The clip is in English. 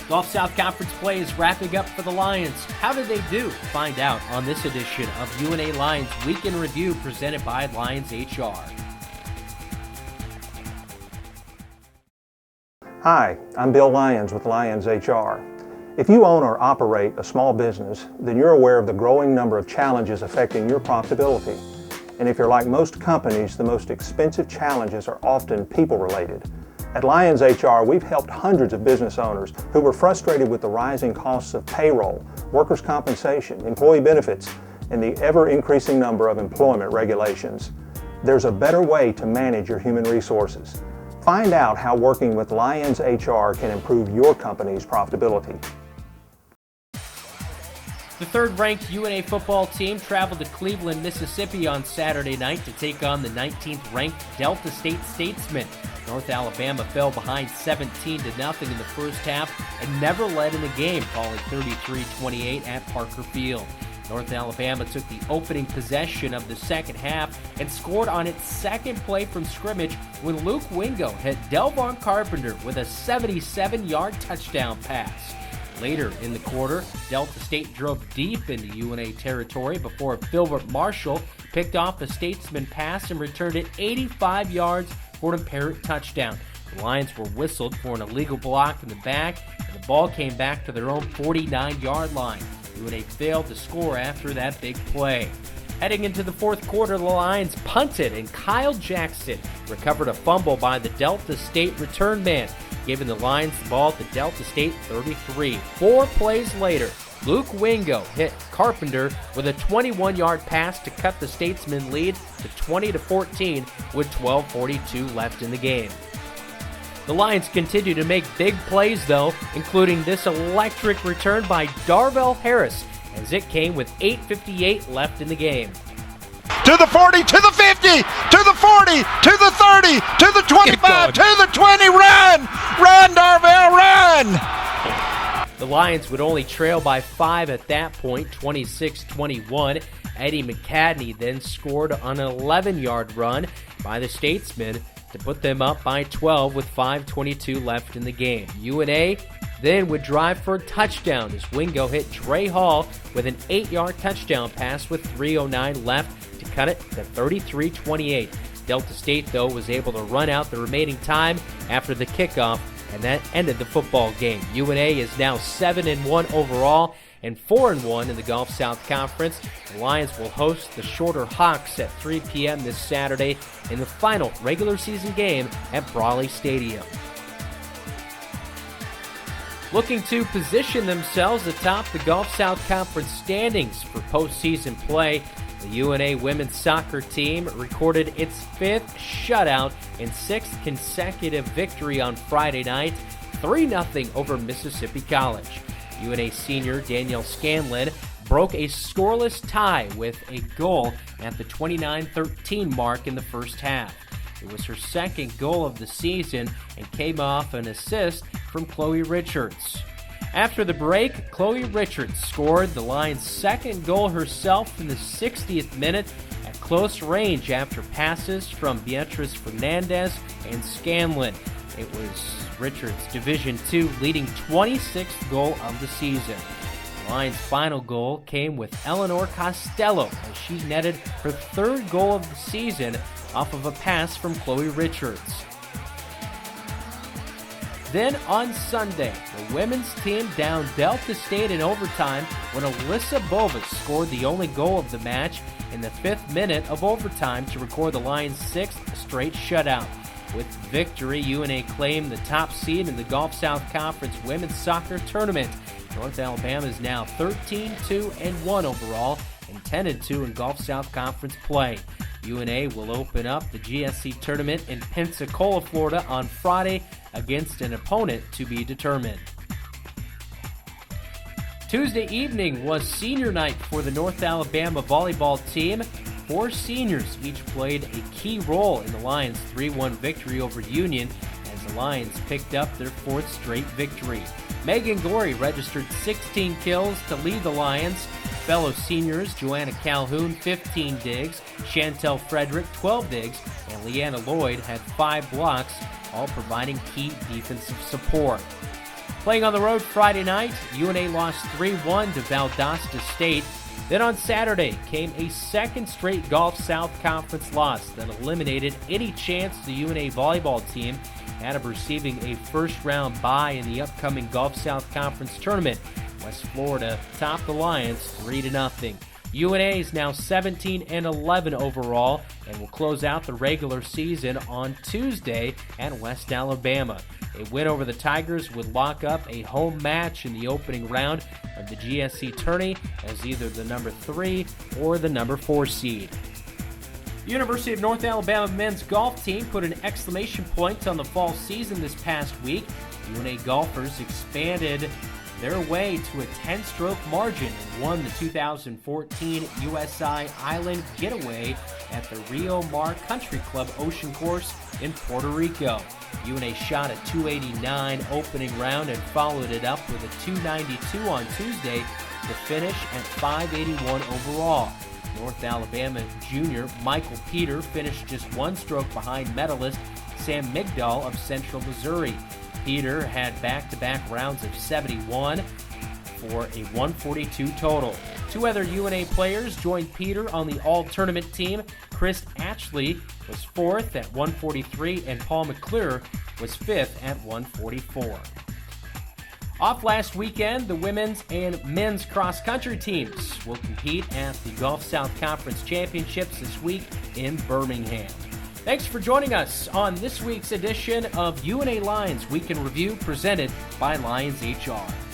Gulf South Conference play is wrapping up for the Lions. How did they do? Find out on this edition of UNA Lions Week in Review presented by Lions HR. Hi, I'm Bill Lyons with Lions HR. If you own or operate a small business, then you're aware of the growing number of challenges affecting your profitability. And if you're like most companies, the most expensive challenges are often people-related. At Lions HR, we've helped hundreds of business owners who were frustrated with the rising costs of payroll, workers' compensation, employee benefits, and the ever-increasing number of employment regulations. There's a better way to manage your human resources. Find out how working with Lions HR can improve your company's profitability. The third-ranked UNA football team traveled to Cleveland, Mississippi on Saturday night to take on the 19th-ranked Delta State Statesmen. North Alabama fell behind 17-0 in the first half and never led in the game, falling 33-28 at Parker Field. North Alabama took the opening possession of the second half and scored on its second play from scrimmage when Luke Wingo hit Delvon Carpenter with a 77-yard touchdown pass. Later in the quarter, Delta State drove deep into UNA territory before Filbert Marshall picked off a Statesman pass and returned it 85 yards for an apparent touchdown. The Lions were whistled for an illegal block in the back, and the ball came back to their own 49-yard line. UNA failed to score after that big play. Heading into the fourth quarter, the Lions punted, and Kyle Jackson recovered a fumble by the Delta State return man, giving the Lions the ball at the Delta State 33. 4 plays later, Luke Wingo hit Carpenter with a 21-yard pass to cut the Statesman lead to 20-14 with 12:42 left in the game. The Lions continue to make big plays, though, including this electric return by Darvell Harris, as it came with 8:58 left in the game. To the 40, to the 50, to the 40, to the 30, to the 25, to the 20, run! Run, Darvell, run! The Lions would only trail by 5 at that point, 26-21. Eddie McCadney then scored on an 11-yard run by the Statesmen to put them up by 12 with 5:22 left in the game. UNA then would drive for a touchdown as Wingo hit Dre Hall with an 8-yard touchdown pass with 3:09 left to cut it to 33-28. Delta State, though, was able to run out the remaining time after the kickoff, and that ended the football game. UNA is now 7-1 overall and 4-1 in the Gulf South Conference. The Lions will host the Shorter Hawks at 3 p.m. this Saturday in the final regular season game at Brawley Stadium. Looking to position themselves atop the Gulf South Conference standings for postseason play, the UNA women's soccer team recorded its 5th shutout and 6th consecutive victory on Friday night, 3-0 over Mississippi College. UNA senior Danielle Scanlon broke a scoreless tie with a goal at the 29-13 mark in the first half. It was her second goal of the season and came off an assist from Chloe Richards. After the break, Chloe Richards scored the Lions' second goal herself in the 60th minute at close range after passes from Beatrice Fernandez and Scanlon. It was Richards' Division II leading 26th goal of the season. The Lions' final goal came with Eleanor Costello as she netted her 3rd goal of the season off of a pass from Chloe Richards. Then on Sunday, the women's team downed Delta State in overtime when Alyssa Bovas scored the only goal of the match in the 5th minute of overtime to record the Lions' 6th straight shutout. With victory, UNA claimed the top seed in the Gulf South Conference Women's Soccer Tournament. North Alabama is now 13-2-1 overall and 10-2 in Gulf South Conference play. UNA will open up the GSC tournament in Pensacola, Florida on Friday against an opponent to be determined. Tuesday evening was senior night for the North Alabama volleyball team. 4 seniors each played a key role in the Lions' 3-1 victory over Union as the Lions picked up their 4th straight victory. Megan Gorey registered 16 kills to lead the Lions. Fellow seniors Joanna Calhoun, 15 digs, Chantel Frederick, 12 digs, and Leanna Lloyd had 5 blocks, all providing key defensive support. Playing on the road Friday night, UNA lost 3-1 to Valdosta State. Then on Saturday came a second straight Gulf South Conference loss that eliminated any chance the UNA volleyball team had of receiving a first-round bye in the upcoming Gulf South Conference tournament. West Florida topped the Lions 3-0. UNA is now 17-11 overall and will close out the regular season on Tuesday at West Alabama. A win over the Tigers would lock up a home match in the opening round of the GSC tourney as either the number 3 or the number 4 seed. The University of North Alabama men's golf team put an exclamation point on the fall season this past week. UNA golfers expanded their way to a 10-stroke margin and won the 2014 USI Island Getaway at the Rio Mar Country Club Ocean Course in Puerto Rico. UNA shot a .289 opening round and followed it up with a .292 on Tuesday to finish at .581 overall. North Alabama junior Michael Peter finished just one stroke behind medalist Sam Migdal of Central Missouri. Peter had back-to-back rounds of 71 for a 142 total. Two other UNA players joined Peter on the all-tournament team. Chris Atchley was 4th at 143 and Paul McClure was 5th at 144. Off last weekend, the women's and men's cross-country teams will compete at the Gulf South Conference Championships this week in Birmingham. Thanks for joining us on this week's edition of UNA Lions Week in Review presented by Lions HR.